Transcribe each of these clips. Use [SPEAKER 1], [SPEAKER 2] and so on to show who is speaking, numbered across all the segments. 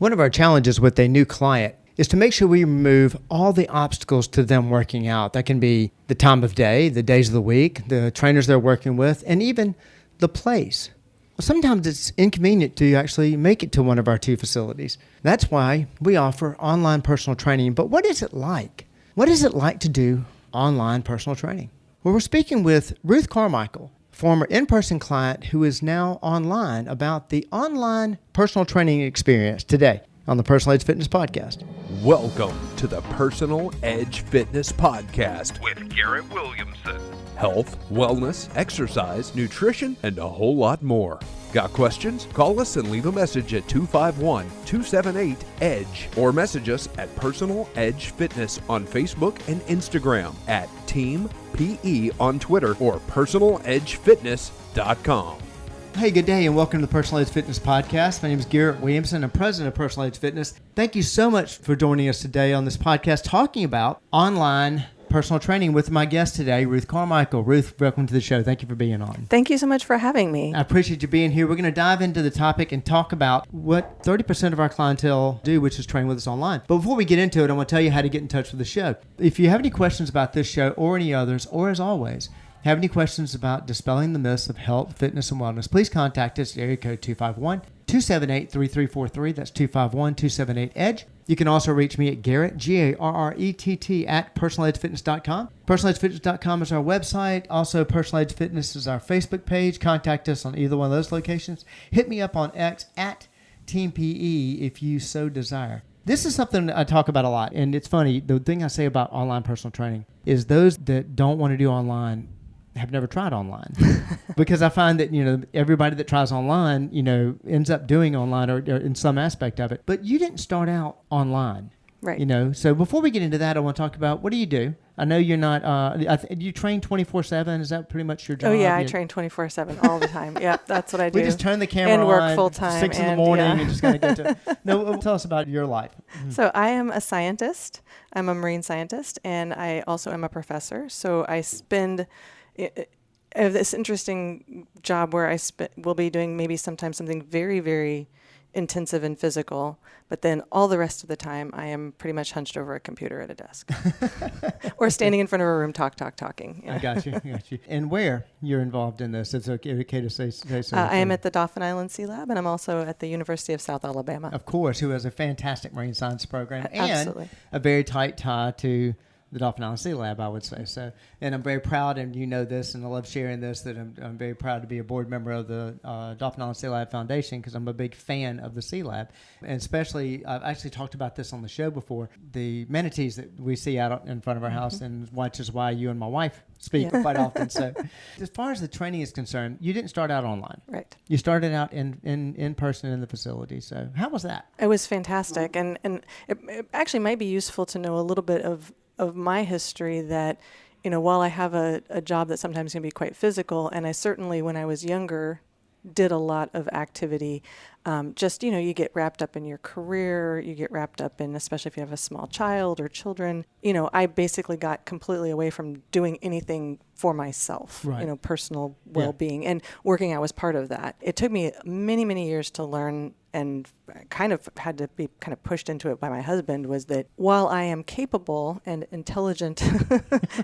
[SPEAKER 1] One of our challenges with a new client is to make sure we remove all the obstacles to them working out. That can be the time of day, the days of the week, the trainers they're working with, and even the place. Well, sometimes it's inconvenient to actually make it to one of our 2 facilities. That's why we offer online personal training. But what is it like? What is it like to do online personal training? Well, we're speaking with Ruth Carmichael, former in-person client who is now online, about the online personal training experience today on the Personal Edge Fitness Podcast.
[SPEAKER 2] Welcome to the Personal Edge Fitness Podcast
[SPEAKER 3] with Garrett Williamson.
[SPEAKER 2] Health, wellness, exercise, nutrition, and a whole lot more. Got questions? Call us and leave a message at 251-278-EDGE or message us at Personal Edge Fitness on Facebook and Instagram, at Team PE on Twitter, or personaledgefitness.com.
[SPEAKER 1] Hey, good day, and welcome to the Personal Edge Fitness Podcast. My name is Garrett Williamson. I'm president of Personal Edge Fitness. Thank you so much for joining us today on this podcast talking about online personal training with my guest today, Ruth Carmichael. Ruth, welcome to the show. Thank you for being on.
[SPEAKER 4] Thank you so much for having me.
[SPEAKER 1] I appreciate you being here. We're going to dive into the topic and talk about what 30% of our clientele do, which is train with us online. But before we get into it, I want to tell you how to get in touch with the show. If you have any questions about this show or any others, or as always, have any questions about dispelling the myths of health, fitness, and wellness, please contact us at area code 251-278-3343. That's 251-278-EDGE. You can also reach me at Garrett, Garrett, at personaledgefitness.com. Personaledgefitness.com is our website. Also, Personal Edge Fitness is our Facebook page. Contact us on either one of those locations. Hit me up on X at Team PE if you so desire. This is something I talk about a lot, and it's funny. The thing I say about online personal training is those that don't want to do online have never tried online. Because I find that, everybody that tries online, ends up doing online or in some aspect of it. But you didn't start out online.
[SPEAKER 4] Right.
[SPEAKER 1] So before we get into that, I want to talk about, what do you do? I know you're not, you train 24/7. Is that pretty much your job?
[SPEAKER 4] Oh, yeah, I train 24/7 all the time. Yeah, that's what I do.
[SPEAKER 1] We just turn the camera
[SPEAKER 4] and work
[SPEAKER 1] on
[SPEAKER 4] full time
[SPEAKER 1] 6 in the morning and just kind of get to. No, tell us about your life.
[SPEAKER 4] So I am a scientist. I'm a marine scientist, and I also am a professor. So I spend I have this interesting job where I will be doing maybe sometimes something very, very intensive and physical, but then all the rest of the time I am pretty much hunched over a computer at a desk or standing in front of a room talking.
[SPEAKER 1] I got you. And where you're involved in this? It's okay to say so.
[SPEAKER 4] I am at the Dauphin Island Sea Lab, and I'm also at the University of South Alabama.
[SPEAKER 1] Of course, who has a fantastic marine science program
[SPEAKER 4] Absolutely.
[SPEAKER 1] And a very tight tie to the Dauphin Island Sea Lab, I would say. So, and I'm very proud, and you know this, and I love sharing this, that I'm very proud to be a board member of the Dauphin Island Sea Lab Foundation, because I'm a big fan of the Sea Lab. And especially, I've actually talked about this on the show before, the manatees that we see out in front of our house, and which is why you and my wife speak quite often. So as far as the training is concerned, you didn't start out online.
[SPEAKER 4] Right. You
[SPEAKER 1] started out in person in the facility. So how was that?
[SPEAKER 4] It was fantastic. And it actually might be useful to know a little bit of my history, that, while I have a job that sometimes can be quite physical, and I certainly, when I was younger, did a lot of activity. You get wrapped up in your career, you get wrapped up in, especially if you have a small child or children, I basically got completely away from doing anything for myself,
[SPEAKER 1] right.
[SPEAKER 4] Personal well-being, and working out was part of that. It took me many, many years to learn, and kind of had to be kind of pushed into it by my husband, was that while I am capable and intelligent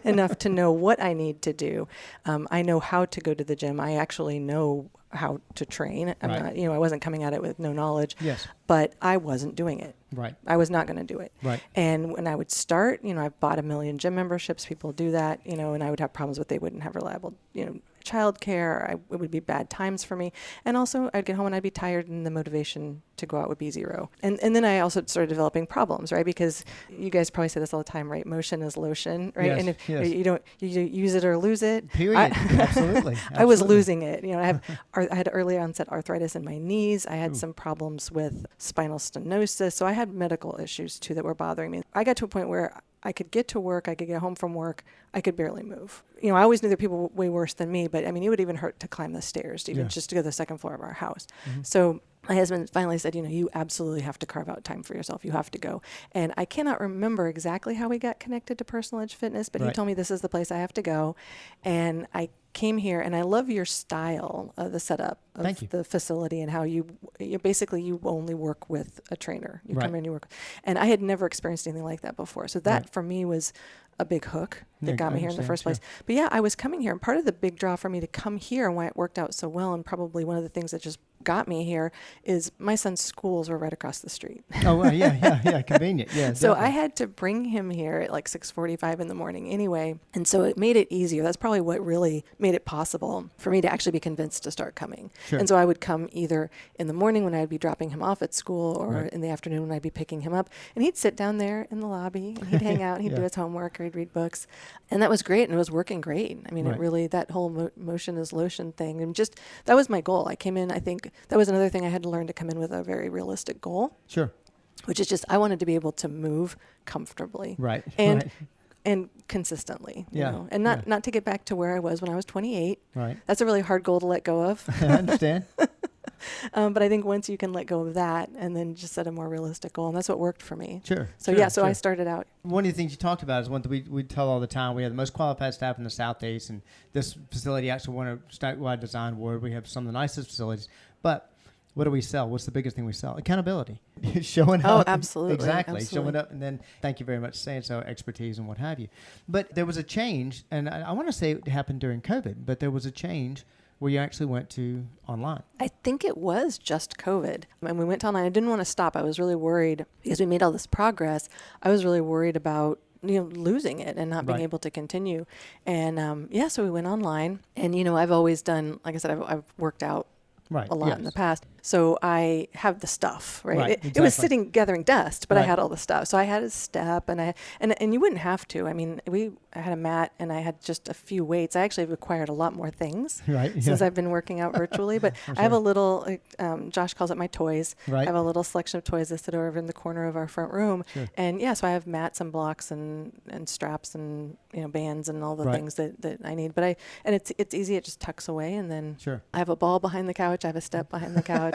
[SPEAKER 4] enough to know what I need to do, I know how to go to the gym. I actually know how to train. I'm not, I wasn't coming at it with no knowledge,
[SPEAKER 1] yes,
[SPEAKER 4] but I wasn't doing it.
[SPEAKER 1] Right.
[SPEAKER 4] I was not going to do it.
[SPEAKER 1] Right.
[SPEAKER 4] And when I would start, I bought 1 million gym memberships. People do that, and I would have problems with, they wouldn't have reliable, childcare. It would be bad times for me. And also I'd get home and I'd be tired, and the motivation to go out would be zero. And then I also started developing problems, right? Because you guys probably say this all the time, right? Motion is lotion, right?
[SPEAKER 1] Yes,
[SPEAKER 4] and if
[SPEAKER 1] yes.
[SPEAKER 4] you use it or lose it.
[SPEAKER 1] Period. Absolutely.
[SPEAKER 4] I was losing it. I had early onset arthritis in my knees. I had some problems with spinal stenosis. So I had medical issues too that were bothering me. I got to a point where I could get to work, I could get home from work, I could barely move. I always knew there were people way worse than me, but it would even hurt to climb the stairs, just to go to the second floor of our house. Mm-hmm. So my husband finally said, you absolutely have to carve out time for yourself. You have to go. And I cannot remember exactly how we got connected to Personal Edge Fitness, but he told me this is the place I have to go. And I came here, and I love your style, the setup of the facility, and how you basically you only work with a trainer. You come in, you work. And I had never experienced anything like that before. So that for me was a big hook that got me here in the first place. But yeah, I was coming here, and part of the big draw for me to come here and why it worked out so well, and probably one of the things that just got me here, is my son's schools were right across the street.
[SPEAKER 1] Oh, well, yeah, convenient. Yeah.
[SPEAKER 4] So I had to bring him here at like 6:45 in the morning anyway, and so it made it easier. That's probably what really made it possible for me to actually be convinced to start coming. Sure. And so I would come either in the morning when I'd be dropping him off at school, or in the afternoon when I'd be picking him up, and he'd sit down there in the lobby, and he'd hang out, and he'd do his homework, or he'd read books, and that was great, and it was working great. I mean, it really, that whole motion is lotion thing, and just, that was my goal. I came in, I think that was another thing I had to learn, to come in with a very realistic goal. Sure. Which is just, I wanted to be able to move comfortably. Right. And consistently, you know, and not to get back to where I was when I was 28. Right. That's a really hard goal to let go of.
[SPEAKER 1] I understand.
[SPEAKER 4] But I think once you can let go of that and then just set a more realistic goal, and that's what worked for me.
[SPEAKER 1] Sure.
[SPEAKER 4] So I started out.
[SPEAKER 1] One of the things you talked about is one that we tell all the time. We have the most qualified staff in the Southeast, and this facility actually won a statewide design award. We have some of the nicest facilities, but what do we sell? What's the biggest thing we sell? Accountability. Showing up.
[SPEAKER 4] Oh, absolutely.
[SPEAKER 1] Exactly. Showing up, and then thank you very much for saying so, expertise and what have you. But there was a change, and I want to say it happened during COVID, but there was a change where you actually went to online.
[SPEAKER 4] I think it was just COVID. And we went to online. I didn't want to stop. I was really worried because we made all this progress. I was really worried about losing it and not being able to continue. And so we went online. And, I've always done, like I said, I've worked out a lot in the past. So I have the stuff, right? It was sitting gathering dust, but I had all the stuff. So I had a step, and you wouldn't have to. I mean, I had a mat, and I had just a few weights. I actually have acquired a lot more things since I've been working out virtually. But I have a little, Josh calls it my toys. I have a little selection of toys that sit over in the corner of our front room. Sure. And so I have mats and blocks and straps and bands and all the things that I need. But it's easy. It just tucks away, and then I have a ball behind the couch. I have a step behind the couch.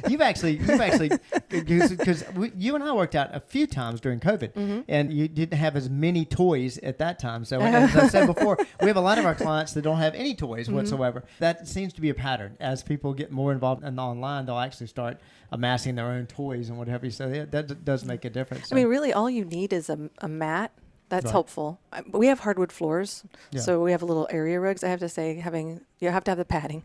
[SPEAKER 4] You've actually,
[SPEAKER 1] because you and I worked out a few times during COVID, and you didn't have as many toys at that time. So as I said before, we have a lot of our clients that don't have any toys whatsoever. That seems to be a pattern. As people get more involved in the online, they'll actually start amassing their own toys and whatever. So that does make a difference. So.
[SPEAKER 4] I mean, really, all you need is a mat. That's helpful. We have hardwood floors, so we have a little area rugs. I have to say, you have to have the padding.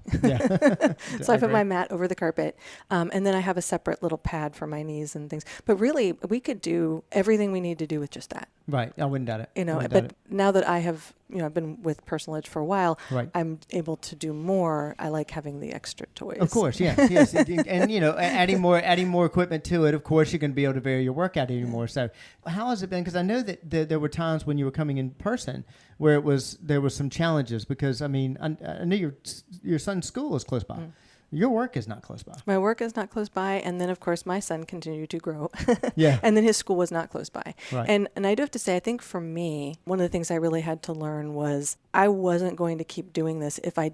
[SPEAKER 4] So I put my mat over the carpet, and then I have a separate little pad for my knees and things. But really, we could do everything we need to do with just that.
[SPEAKER 1] Right. I wouldn't doubt it.
[SPEAKER 4] But now that I have, I've been with Personal Edge for a while, I'm able to do more. I like having the extra toys.
[SPEAKER 1] Of course, yes. And adding more equipment to it, of course, you're going to be able to vary your workout even more. So how has it been? Because I know that there were times when you were coming in person where there was some challenges, because I know your son's school is close by. Your work is not close by.
[SPEAKER 4] My work is not close by, and then of course my son continued to grow. And then his school was not close by. And I do have to say, I think for me, one of the things I really had to learn was I wasn't going to keep doing this if I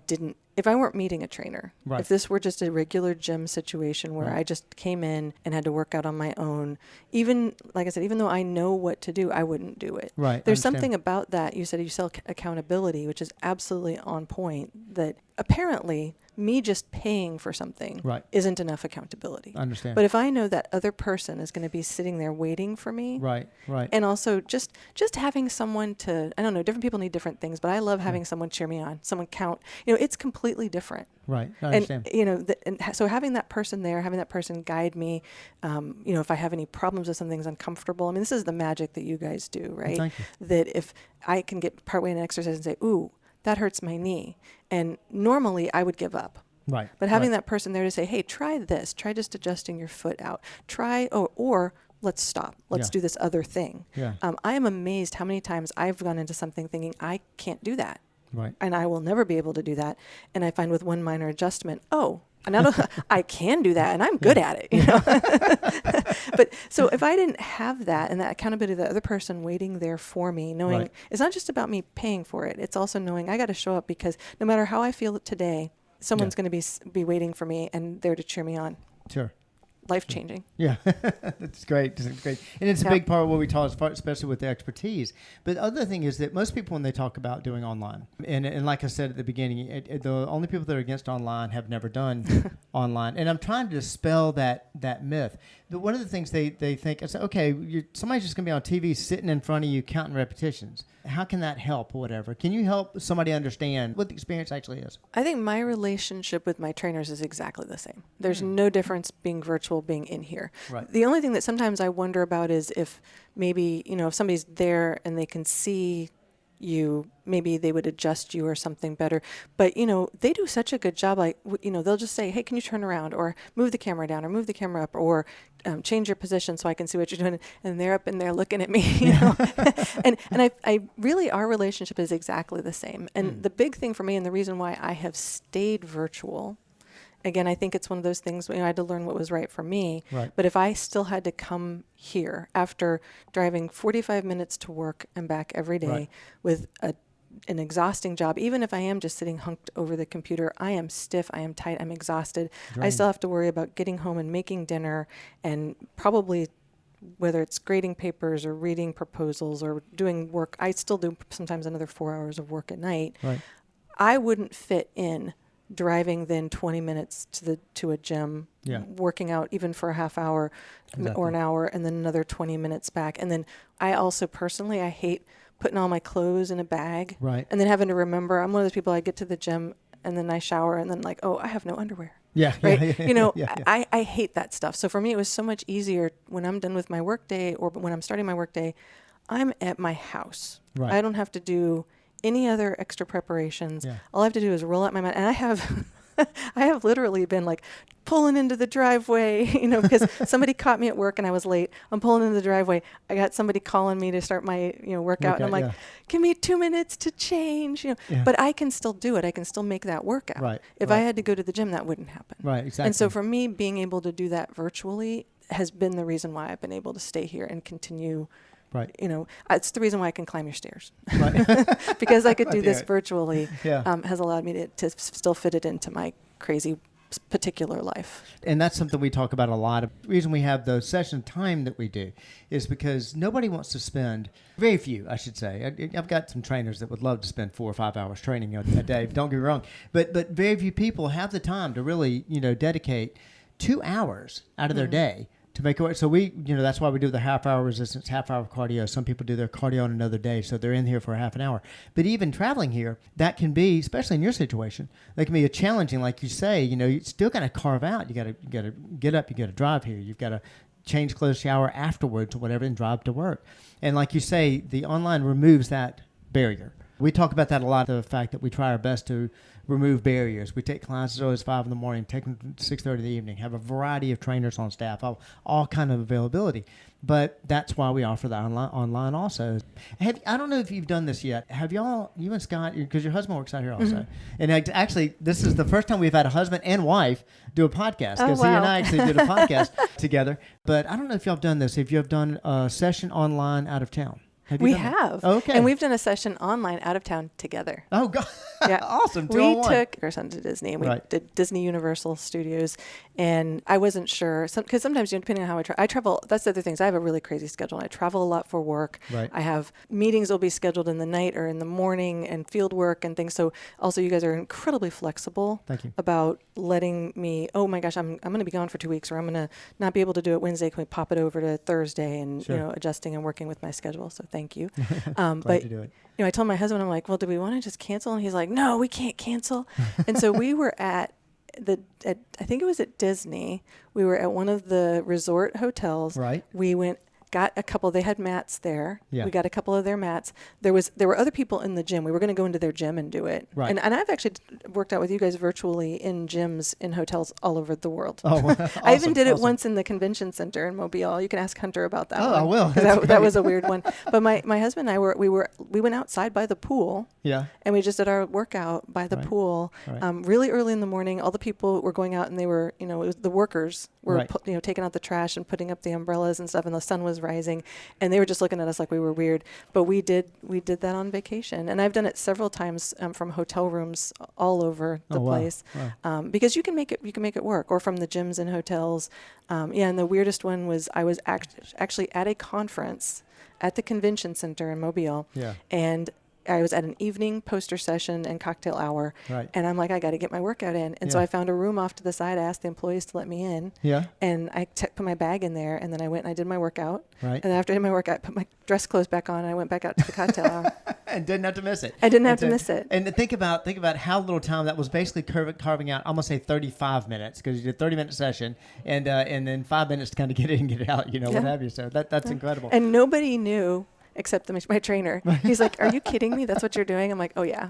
[SPEAKER 4] weren't meeting a trainer. If this were just a regular gym situation where I just came in and had to work out on my own, even, like I said, even though I know what to do, I wouldn't do it. There's something about that. You said you sell accountability, which is absolutely on point, that apparently me just paying for something isn't enough accountability.
[SPEAKER 1] I understand.
[SPEAKER 4] But if I know that other person is going to be sitting there waiting for me, and also just having someone to, I don't know, different people need different things, but I love having someone cheer me on, someone count. It's completely different.
[SPEAKER 1] I understand.
[SPEAKER 4] And so having that person there, having that person guide me, if I have any problems with something's uncomfortable. I mean, this is the magic that you guys do, right?
[SPEAKER 1] Thank you.
[SPEAKER 4] That if I can get partway in an exercise and say, ooh, that hurts my knee. And normally I would give up. But having that person there to say, hey, try this. Try just adjusting your foot out. Or let's stop. Let's do this other thing. I am amazed how many times I've gone into something thinking I can't do that. And I will never be able to do that. And I find with one minor adjustment, I can do that, and I'm good at it, But so if I didn't have that and that accountability of the other person waiting there for me, knowing it's not just about me paying for it, it's also knowing I got to show up, because no matter how I feel today, someone's going to be waiting for me and there to cheer me on.
[SPEAKER 1] Sure.
[SPEAKER 4] Life-changing.
[SPEAKER 1] Yeah, that's great. That's great. And it's a big part of what we talk, especially with the expertise. But the other thing is that most people, when they talk about doing online, and like I said at the beginning, the only people that are against online have never done online. And I'm trying to dispel that myth. But one of the things they think is, okay, somebody's just going to be on TV sitting in front of you counting repetitions. How can that help or whatever? Can you help somebody understand what the experience actually is?
[SPEAKER 4] I think my relationship with my trainers is exactly the same. There's no difference being virtual, being in here.
[SPEAKER 1] Right.
[SPEAKER 4] The only thing that sometimes I wonder about is if maybe, if somebody's there and they can see you, maybe they would adjust you or something better. But, they do such a good job. Like, they'll just say, hey, can you turn around or move the camera down or move the camera up or change your position so I can see what you're doing. And they're up in there looking at me, and I really, our relationship is exactly the same. And the big thing for me and the reason why I have stayed virtual, again, I think it's one of those things, I had to learn what was right for me.
[SPEAKER 1] Right.
[SPEAKER 4] But if I still had to come here after driving 45 minutes to work and back every day with an exhausting job, even if I am just sitting hunked over the computer, I am stiff, I am tight, I'm exhausted. I still have to worry about getting home and making dinner and probably whether it's grading papers or reading proposals or doing work. I still do sometimes another 4 hours of work at night.
[SPEAKER 1] Right.
[SPEAKER 4] I wouldn't fit in driving then 20 minutes to a gym, working out even for a half hour or an hour, and then another 20 minutes back. And then I also personally, I hate putting all my clothes in a bag and then having to remember. I'm one of those people, I get to the gym and then I shower and then like, oh, I have no underwear.
[SPEAKER 1] Yeah.
[SPEAKER 4] Right. I hate that stuff. So for me, it was so much easier when I'm done with my work day or when I'm starting my work day, I'm at my house.
[SPEAKER 1] Right.
[SPEAKER 4] I don't have to do any other extra preparations. Yeah. All I have to do is roll out my mat. And I have literally been like pulling into the driveway, because somebody caught me at work and I was late. I'm pulling into the driveway. I got somebody calling me to start my, workout. And I'm like, give me 2 minutes to change, but I can still do it. I can still make that workout.
[SPEAKER 1] Right.
[SPEAKER 4] If I had to go to the gym, that wouldn't happen.
[SPEAKER 1] Right. Exactly.
[SPEAKER 4] And so for me, being able to do that virtually has been the reason why I've been able to stay here and continue.
[SPEAKER 1] Right.
[SPEAKER 4] It's the reason why I can climb your stairs.
[SPEAKER 1] Right.
[SPEAKER 4] Because I could do this virtually has allowed me to still fit it into my crazy particular life.
[SPEAKER 1] And that's something we talk about a lot. The reason we have the session time that we do is because nobody wants to spend, very few, I should say. I've got some trainers that would love to spend 4 or 5 hours training a day. Don't get me wrong. But very few people have the time to really, dedicate 2 hours out of their day to make it work. So we, that's why we do the half-hour resistance, half-hour cardio. Some people do their cardio on another day, so they're in here for a half an hour. But even traveling here, that can be, especially in your situation, that can be a challenging, like you say, you still got to carve out. You got to get up, you got to drive here. You've got to change clothes, shower afterwards or whatever, and drive to work. And like you say, the online removes that barrier. We talk about that a lot, the fact that we try our best to remove barriers. We take clients as early as 5 in the morning, take them to 6:30 in the evening, have a variety of trainers on staff, all kind of availability. But that's why we offer that online also. I don't know if you've done this yet. Have y'all, you and Scott, because your husband works out here also. And actually, this is the first time we've had a husband and wife do a podcast. Because he and I actually did a podcast together. But I don't know if y'all have done this. If you have done a session online out of town.
[SPEAKER 4] We have.
[SPEAKER 1] Okay.
[SPEAKER 4] And we've done a session online out of town together.
[SPEAKER 1] Oh, God.
[SPEAKER 4] Yeah.
[SPEAKER 1] Awesome.
[SPEAKER 4] We took our son to Disney. We did Disney Universal Studios. And I wasn't sure. Because sometimes, depending on how I travel, that's the other things. I have a really crazy schedule. I travel a lot for work.
[SPEAKER 1] Right.
[SPEAKER 4] I have meetings will be scheduled in the night or in the morning and field work and things. So also you guys are incredibly flexible about letting me, oh my gosh, I'm going to be gone for 2 weeks or I'm going to not be able to do it Wednesday. Can we pop it over to Thursday and, adjusting and working with my schedule. So thank you. But
[SPEAKER 1] to do it.
[SPEAKER 4] I told my husband, I'm like, well, do we want to just cancel? And he's like, no, we can't cancel. And so we were I think it was at Disney. We were at one of the resort hotels.
[SPEAKER 1] Right.
[SPEAKER 4] We got a couple, they had mats there.
[SPEAKER 1] Yeah.
[SPEAKER 4] We got a couple of their mats. There were other people in the gym. We were going to go into their gym and do it.
[SPEAKER 1] Right.
[SPEAKER 4] And I've actually worked out with you guys virtually in gyms in hotels all over the world.
[SPEAKER 1] Oh, awesome,
[SPEAKER 4] I even did it once in the convention center in Mobile. You can ask Hunter about that.
[SPEAKER 1] I will.
[SPEAKER 4] That was a weird one. But my husband and I we went outside by the pool.
[SPEAKER 1] Yeah.
[SPEAKER 4] And we just did our workout by the pool, really early in the morning. All the people were going out and they were, it was the workers were taking out the trash and putting up the umbrellas and stuff. And the sun was rising, and they were just looking at us like we were weird. But we did that on vacation, and I've done it several times from hotel rooms all over the place.
[SPEAKER 1] Wow.
[SPEAKER 4] Because you can make it work, or from the gyms and hotels. And the weirdest one was I was actually at a conference at the convention center in Mobile, and I was at an evening poster session and cocktail hour, and I'm like, I got to get my workout in. And so I found a room off to the side. I asked the employees to let me in, and I put my bag in there, and then I went and I did my workout. And then after I did my workout, I put my dress clothes back on, and I went back out to the cocktail hour.
[SPEAKER 1] And didn't have to miss it.
[SPEAKER 4] I didn't have to miss it.
[SPEAKER 1] And think about how little time that was, basically carving out, I'm going to say 35 minutes, because you did a 30-minute session, and then 5 minutes to kind of get in and get out, what have you. So that's incredible.
[SPEAKER 4] And nobody knew except my trainer. He's like, "Are you kidding me? That's what you're doing?" I'm like, "Oh yeah."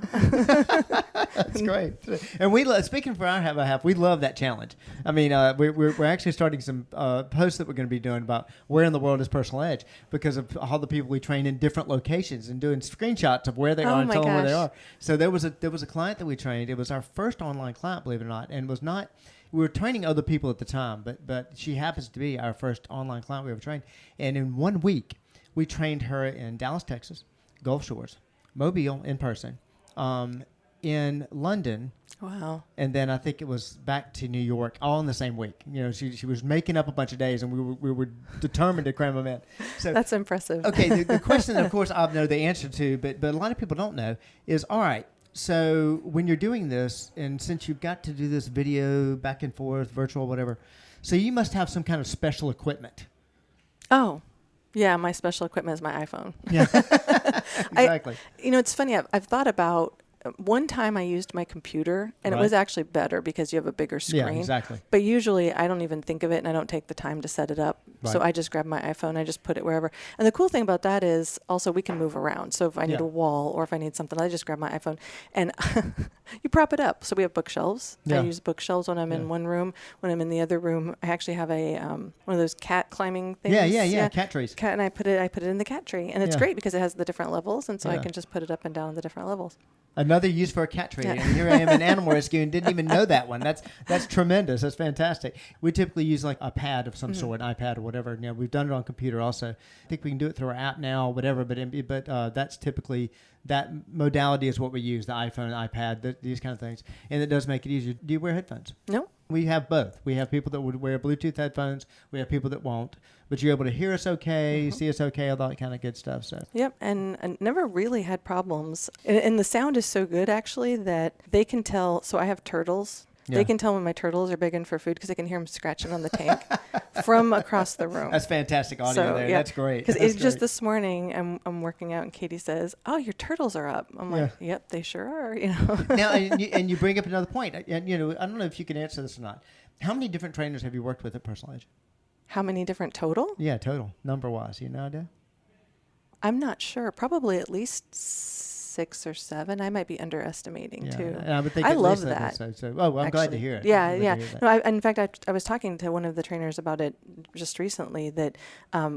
[SPEAKER 1] That's great. And speaking for our half, we love that challenge. I mean, we're actually starting some posts that we're going to be doing about where in the world is Personal Edge, because of all the people we train in different locations and doing screenshots of where they are and telling them where they are. So there was a client that we trained. It was our first online client, believe it or not, and was not. We were training other people at the time, but she happens to be our first online client we ever trained. And in 1 week, we trained her in Dallas, Texas, Gulf Shores, Mobile in person, in London.
[SPEAKER 4] Wow.
[SPEAKER 1] And then I think it was back to New York, all in the same week. She was making up a bunch of days, and we were determined to cram them in. So
[SPEAKER 4] that's impressive.
[SPEAKER 1] Okay, the question, of course, I know the answer to, but a lot of people don't know, is, all right, so when you're doing this, and since you've got to do this video back and forth, virtual, whatever, so you must have some kind of special equipment.
[SPEAKER 4] Oh. Yeah, my special equipment is my iPhone.
[SPEAKER 1] Yeah, exactly.
[SPEAKER 4] It's funny. I've thought about, one time I used my computer, and it was actually better because you have a bigger screen.
[SPEAKER 1] Yeah, exactly.
[SPEAKER 4] But usually I don't even think of it, and I don't take the time to set it up. Right. So I just grab my iPhone, I just put it wherever. And the cool thing about that is also we can move around. So if I need a wall or if I need something, I just grab my iPhone and you prop it up. So we have bookshelves. I use bookshelves when I'm in one room. When I'm in the other room, I actually have a one of those cat climbing things.
[SPEAKER 1] Yeah, cat trees.
[SPEAKER 4] And I put it in the cat tree, and it's great because it has the different levels, and so I can just put it up and down on the different levels.
[SPEAKER 1] Another use for a cat tree. And here I am in animal rescue and didn't even know that one. That's tremendous. That's fantastic. We typically use like a pad of some sort, an iPad or whatever. We've done it on computer also. I think we can do it through our app now, whatever. But that's typically, that modality is what we use: the iPhone, iPad, these kind of things, and it does make it easier. Do you wear headphones?
[SPEAKER 4] No.
[SPEAKER 1] We have both. We have people that would wear Bluetooth headphones. We have people that won't. But you're able to hear us okay, see us okay, all that kind of good stuff. So.
[SPEAKER 4] Yep, and never really had problems. And the sound is so good, actually, that they can tell. So I have turtles. Yeah. They can tell when my turtles are begging for food because I can hear them scratching on the tank from across the room.
[SPEAKER 1] That's fantastic audio there. Yeah. That's great.
[SPEAKER 4] Because it's just this morning, I'm working out, and Katie says, "Oh, your turtles are up." I'm like, "Yep, they sure are."
[SPEAKER 1] Now, and you bring up another point. And I don't know if you can answer this or not. How many different trainers have you worked with at Personal Edge?
[SPEAKER 4] How many different total?
[SPEAKER 1] Yeah, total, number-wise. You know idea?
[SPEAKER 4] I'm not sure. Probably at least 6 or 7. I might be underestimating too.
[SPEAKER 1] I would think
[SPEAKER 4] I love that.
[SPEAKER 1] I'm glad to hear it.
[SPEAKER 4] Yeah. No, in fact, I was talking to one of the trainers about it just recently. That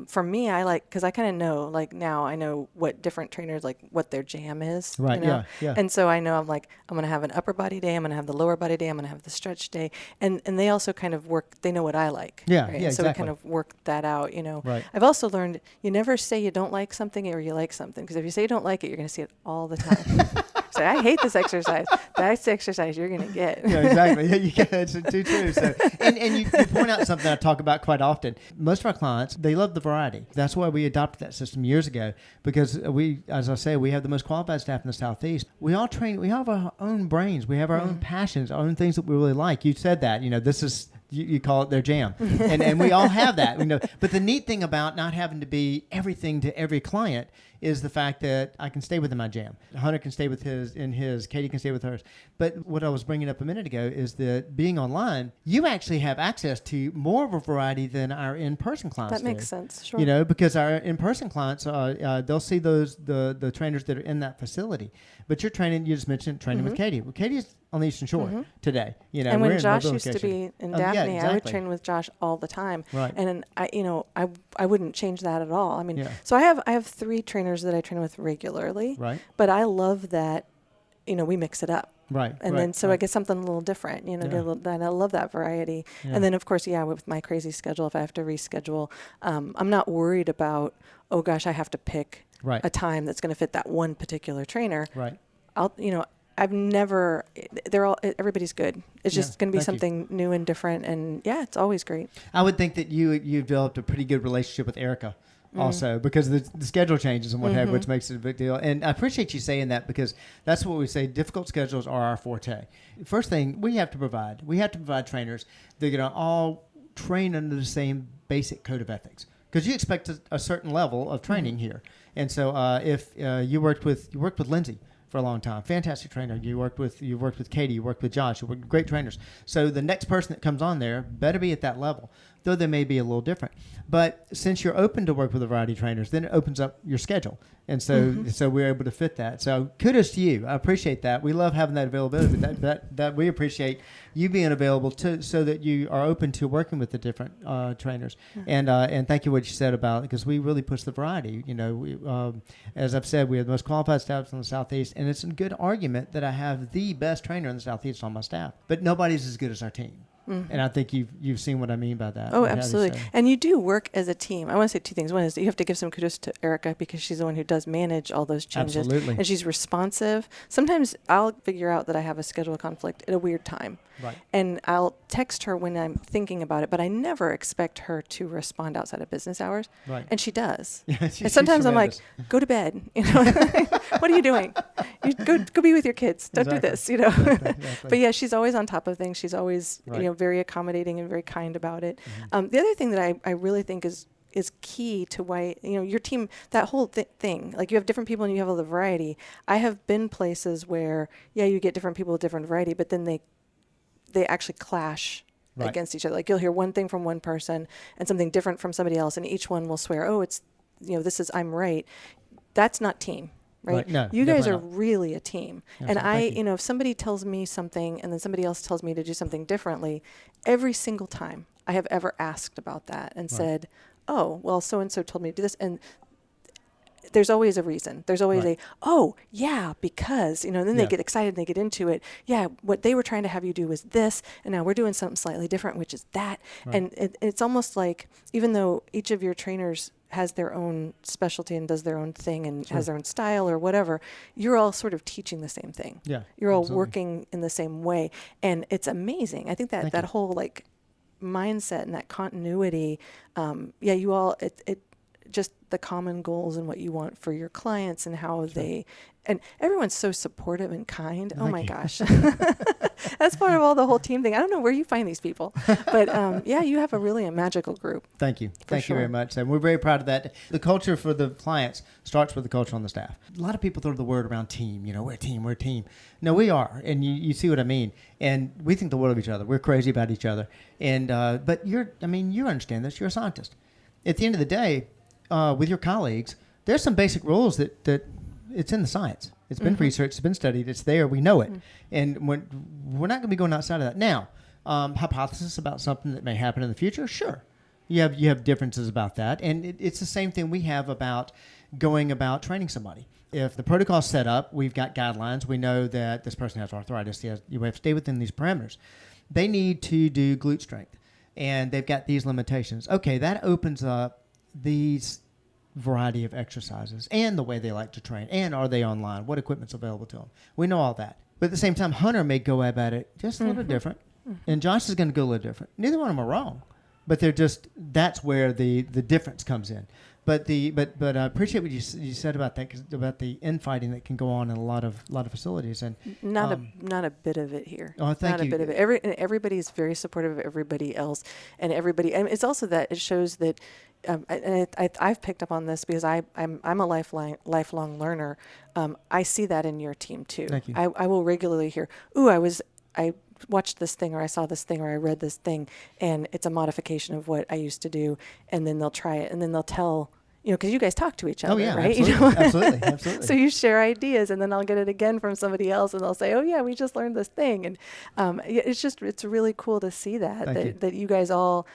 [SPEAKER 4] for me, I like, because I kind of know, like now I know what different trainers, like what their jam is.
[SPEAKER 1] Right. Yeah.
[SPEAKER 4] And so I know I'm going to have an upper body day. I'm going to have the lower body day. I'm going to have the stretch day. And they also kind of work. They know what I like.
[SPEAKER 1] Yeah.
[SPEAKER 4] Right?
[SPEAKER 1] Yeah.
[SPEAKER 4] So
[SPEAKER 1] Exactly.
[SPEAKER 4] we kind of work that out.
[SPEAKER 1] Right.
[SPEAKER 4] I've also learned you never say you don't like something or you like something, because if you say you don't like it, you're going to see it all the time. So I hate this exercise. That's the exercise you're going to get.
[SPEAKER 1] Yeah, exactly. It's too true. So, and you point out something I talk about quite often. Most of our clients, they love the variety. That's why we adopted that system years ago, because we, as I say, we have the most qualified staff in the Southeast. We all train. We have our own brains. We have our own passions, our own things that we really like. You said that. This is. You call it their jam. And we all have that. But the neat thing about not having to be everything to every client is the fact that I can stay within my jam. Hunter can stay with his, Katie can stay with hers. But what I was bringing up a minute ago is that being online, you actually have access to more of a variety than our in-person clients.
[SPEAKER 4] That makes sense, sure.
[SPEAKER 1] Because our in-person clients, they'll see the trainers that are in that facility. But you're training, you just mentioned training with Katie. Well, Katie's on the Eastern Shore today.
[SPEAKER 4] And when Josh used to be in Daphne,
[SPEAKER 1] exactly.
[SPEAKER 4] I would train with Josh all the time.
[SPEAKER 1] Right.
[SPEAKER 4] And I wouldn't change that at all. So I have 3 trainers that I train with regularly.
[SPEAKER 1] Right.
[SPEAKER 4] But I love that, we mix it up.
[SPEAKER 1] Right.
[SPEAKER 4] And
[SPEAKER 1] right,
[SPEAKER 4] then, so
[SPEAKER 1] right.
[SPEAKER 4] I get something a little different,
[SPEAKER 1] Yeah.
[SPEAKER 4] and I love that variety.
[SPEAKER 1] Yeah.
[SPEAKER 4] And then, of course, with my crazy schedule, if I have to reschedule, I'm not worried about, oh gosh, I have to pick
[SPEAKER 1] Right.
[SPEAKER 4] a time that's going to fit that one particular trainer.
[SPEAKER 1] Right.
[SPEAKER 4] I've never, everybody's good. It's
[SPEAKER 1] Yeah,
[SPEAKER 4] just going to be
[SPEAKER 1] thank you.
[SPEAKER 4] something new and different. And it's always great.
[SPEAKER 1] I would think that you developed a pretty good relationship with Erica also, because the schedule changes and what have you, which makes it a big deal. And I appreciate you saying that, because that's what we say. Difficult schedules are our forte. First thing we have to provide trainers that are going to all train under the same basic code of ethics, because you expect a certain level of training here. And so if you worked with Lindsay for a long time, fantastic trainer. You worked with Katie, you worked with Josh, you worked with great trainers. So the next person that comes on there better be at that level, though they may be a little different. But since you're open to work with a variety of trainers, then it opens up your schedule. And so we're able to fit that. So kudos to you. I appreciate that. We love having that availability. That we appreciate you being available so that you are open to working with the different trainers. And thank you what you said about it, because we really push the variety. As I've said, we have the most qualified staff in the Southeast, and it's a good argument that I have the best trainer in the Southeast on my staff. But nobody's as good as our team. And I think you've seen what I mean by that.
[SPEAKER 4] Oh, absolutely. And you do work as a team. I want to say two things. One is that you have to give some kudos to Erica, because she's the one who does manage all those changes.
[SPEAKER 1] Absolutely.
[SPEAKER 4] And she's responsive. Sometimes I'll figure out that I have a schedule conflict at a weird time.
[SPEAKER 1] Right.
[SPEAKER 4] And I'll text her when I'm thinking about it, but I never expect her to respond outside of business hours.
[SPEAKER 1] Right.
[SPEAKER 4] And she does.
[SPEAKER 1] Yeah,
[SPEAKER 4] and sometimes I'm like, go to bed. What are you doing? You go be with your kids. Don't do this.
[SPEAKER 1] Exactly.
[SPEAKER 4] But yeah, she's always on top of things. She's always
[SPEAKER 1] Right.
[SPEAKER 4] very accommodating and very kind about it. The other thing that I really think is key to why your team, that whole thing, like you have different people and you have all the variety. I have been places where you get different people with different variety, but then they actually clash
[SPEAKER 1] Right.
[SPEAKER 4] against each other. Like you'll hear one thing from one person and something different from somebody else, and each one will swear, oh, it's this is, I'm right. That's not team. Right?
[SPEAKER 1] No,
[SPEAKER 4] you guys are
[SPEAKER 1] definitely not.
[SPEAKER 4] really a team.
[SPEAKER 1] Yes,
[SPEAKER 4] and if somebody tells me something and then somebody else tells me to do something differently, every single time I have ever asked about that and said, oh, well, so-and-so told me to do this. And there's always a reason. There's always because, and then they get excited and they get into it. Yeah, what they were trying to have you do was this, and now we're doing something slightly different, which is that.
[SPEAKER 1] Right.
[SPEAKER 4] And it's almost like, even though each of your trainers has their own specialty and does their own thing and has their own style or whatever, you're all sort of teaching the same thing.
[SPEAKER 1] Yeah,
[SPEAKER 4] you're all
[SPEAKER 1] absolutely.
[SPEAKER 4] working in the same way. And it's amazing. I think that
[SPEAKER 1] Thank you.
[SPEAKER 4] whole mindset and that continuity, you all, it just the common goals and what you want for your clients and how and everyone's so supportive and kind. Oh my gosh. That's part of the whole team thing. I don't know where you find these people, but you have a magical group.
[SPEAKER 1] Thank you. Thank
[SPEAKER 4] sure.
[SPEAKER 1] you very much. And we're very proud of that. The culture for the clients starts with the culture on the staff. A lot of people throw the word around team. We're a team. No, we are. And you see what I mean. And we think the world of each other. We're crazy about each other. And but you understand this. You're a scientist. At the end of the day, with your colleagues, there's some basic rules that it's in the science. It's been researched, it's been studied, it's there, we know it. And we're not going to be going outside of that. Now, hypothesis about something that may happen in the future, sure. You have differences about that. And it's the same thing we have about going about training somebody. If the protocol's set up, we've got guidelines. We know that this person has arthritis. You have to stay within these parameters. They need to do glute strength, and they've got these limitations. Okay, that opens up these variety of exercises and the way they like to train, and are they online, what equipment's available to them. We know all that. But at the same time, Hunter may go about it just a little different, and Josh is going to go a little different. Neither one of them are wrong, but that's where the difference comes in. But I appreciate what you said about that, about the infighting that can go on in a lot of facilities, and
[SPEAKER 4] not a bit of it here.
[SPEAKER 1] Oh, thank you.
[SPEAKER 4] Not a bit of it. Everybody's very supportive of everybody else, and everybody. And it's also that it shows that. I've picked up on this because I'm a lifelong learner. I see that in your team too.
[SPEAKER 1] Thank you.
[SPEAKER 4] I will regularly hear, I watched this thing, or I saw this thing, or I read this thing, and it's a modification of what I used to do, and then they'll try it, and then they'll tell, because you guys talk to each other, right?
[SPEAKER 1] Absolutely, absolutely.
[SPEAKER 4] So you share ideas, and then I'll get it again from somebody else, and they'll say, oh yeah, we just learned this thing. And it's really cool to see that you guys all,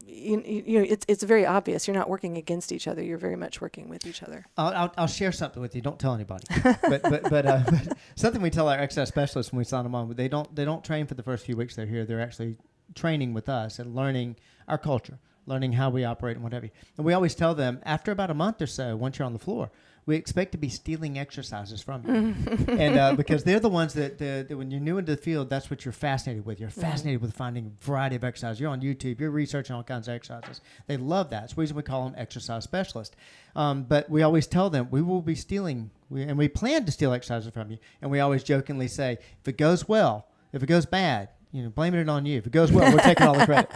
[SPEAKER 4] it's very obvious. You're not working against each other. You're very much working with each other.
[SPEAKER 1] I'll share something with you. Don't tell anybody. but something we tell our exercise specialists when we sign them on. They don't train for the first few weeks they're here. They're actually training with us and learning our culture, learning how we operate and whatever. And we always tell them after about a month or so, once you're on the floor, we expect to be stealing exercises from you. And because they're the ones that when you're new into the field, that's what you're fascinated with. You're fascinated with finding a variety of exercises. You're on YouTube. You're researching all kinds of exercises. They love that. It's the reason we call them exercise specialists. But we always tell them we will be stealing, and we plan to steal exercises from you. And we always jokingly say, if it goes well, if it goes bad, blaming it on you. If it goes well, we're taking all the credit.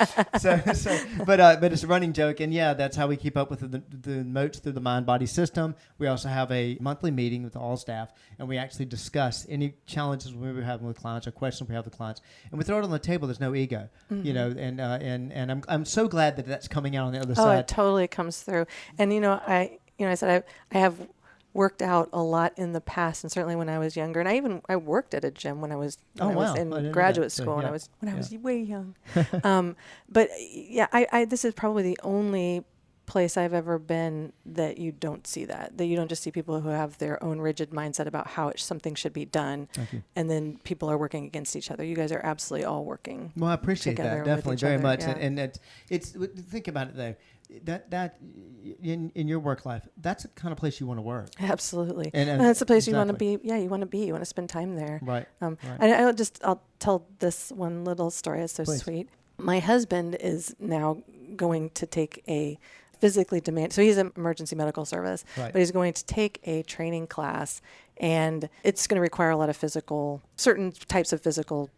[SPEAKER 1] But it's a running joke, and that's how we keep up with the moats through the mind-body system. We also have a monthly meeting with all staff, and we actually discuss any challenges we're having with clients or questions we have with clients, and we throw it on the table. There's no ego, and I'm so glad that that's coming out on the other side.
[SPEAKER 4] Oh, it totally comes through. And I said I have worked out a lot in the past, and certainly when I was younger, and I worked at a gym when I was in graduate school, when I was way young. But this is probably the only place I've ever been that you don't see that you don't just see people who have their own rigid mindset about how something should be done, and then people are working against each other. You guys are absolutely all working.
[SPEAKER 1] Well, I appreciate that definitely very much, and it's think about it though. That in your work life, that's the kind of place you want to work.
[SPEAKER 4] Absolutely, and that's the place you want to be. Yeah, you want to be. You want to spend time there.
[SPEAKER 1] Right.
[SPEAKER 4] And I'll tell this one little story. It's so sweet. My husband is now going to take a physically demanding. So he's an emergency medical service, but he's going to take a training class, and it's going to require a lot of certain types of physical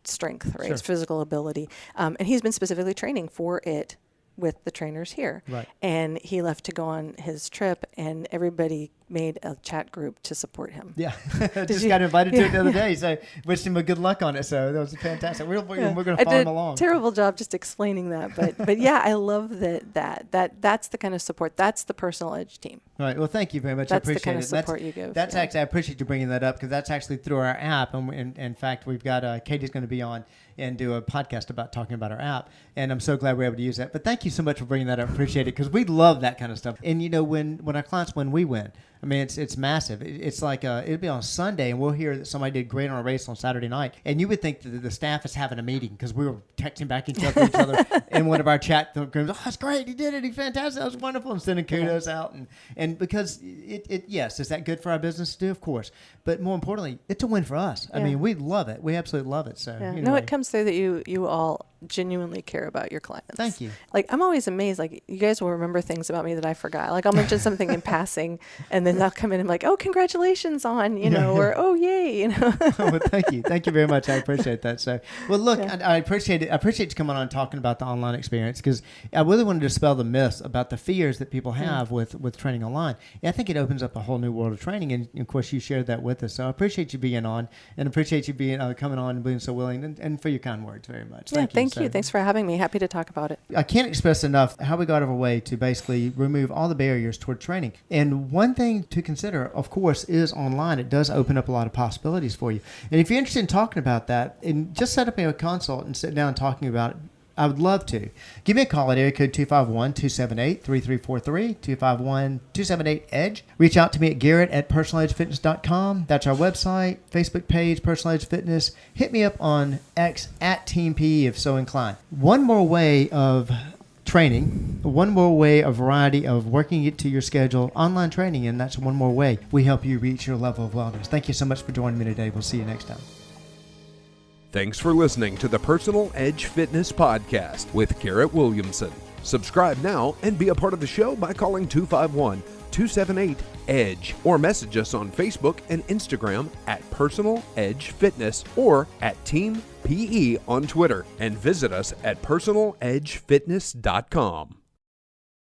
[SPEAKER 4] strength, right? Sure. Physical ability, and he's been specifically training for it with the trainers here.
[SPEAKER 1] Right.
[SPEAKER 4] And he left to go on his trip, and everybody made a chat group to support him.
[SPEAKER 1] Yeah. Just got invited to it the other day, so wished him a good luck on it. So that was fantastic. We're going to follow him along.
[SPEAKER 4] Terrible job just explaining that, but yeah, I love that's the kind of support. That's the Personal Edge team.
[SPEAKER 1] Right. Well, thank you very much.
[SPEAKER 4] That's
[SPEAKER 1] I appreciate
[SPEAKER 4] the kind
[SPEAKER 1] it.
[SPEAKER 4] of support you give.
[SPEAKER 1] That's actually, I appreciate you bringing that up, because that's actually through our app. And in fact, we've got Katie's going to be on and do a podcast talking about our app. And I'm so glad we're able to use that. But thank you so much for bringing that up. Appreciate it, because we love that kind of stuff. And when our clients win, we win. I mean, it's massive. It's like it'll be on Sunday, and we'll hear that somebody did great on a race on Saturday night, and you would think that the staff is having a meeting, because we were texting back each other in one of our chat groups. Oh, that's great! He did it. He fantastic. That was wonderful. And sending kudos out, and because yes, is that good for our business to do? Of course, but more importantly, it's a win for us. I mean, we love it. We absolutely love it. So anyway.
[SPEAKER 4] No, it comes through that you all genuinely care about your clients.
[SPEAKER 1] Thank you.
[SPEAKER 4] Like, I'm always amazed. Like, you guys will remember things about me that I forgot. Like, I'll mention something in passing, and then they'll come in and be like, oh, congratulations on, or oh, yay,
[SPEAKER 1] Well, thank you. Thank you very much. I appreciate that. So, well, look, I appreciate it. I appreciate you coming on and talking about the online experience, because I really wanted to dispel the myths about the fears that people have with training online. And I think it opens up a whole new world of training, and of course, you shared that with us. So I appreciate you being on, and appreciate you being coming on and being so willing, and for your kind words very much.
[SPEAKER 4] Thank you. Thanks for having me. Happy to talk about it.
[SPEAKER 1] I can't express enough how we got our way to basically remove all the barriers toward training. And one thing to consider, of course, is online. It does open up a lot of possibilities for you. And if you're interested in talking about that, and just set up a consult and sit down talking about it, I would love to. Give me a call at area code 251-278-3343, 251-278-EDGE. Reach out to me at Garrett@personaledgefitness.com. That's our website, Facebook page, Personal Edge Fitness. Hit me up on X at Team PE if so inclined. One more way of training, one more way of variety of working it to your schedule, online training, and that's one more way we help you reach your level of wellness. Thank you so much for joining me today. We'll see you next time.
[SPEAKER 2] Thanks for listening to the Personal Edge Fitness Podcast with Garrett Williamson. Subscribe now and be a part of the show by calling 251-278-EDGE or message us on Facebook and Instagram at Personal Edge Fitness or at Team PE on Twitter, and visit us at personaledgefitness.com.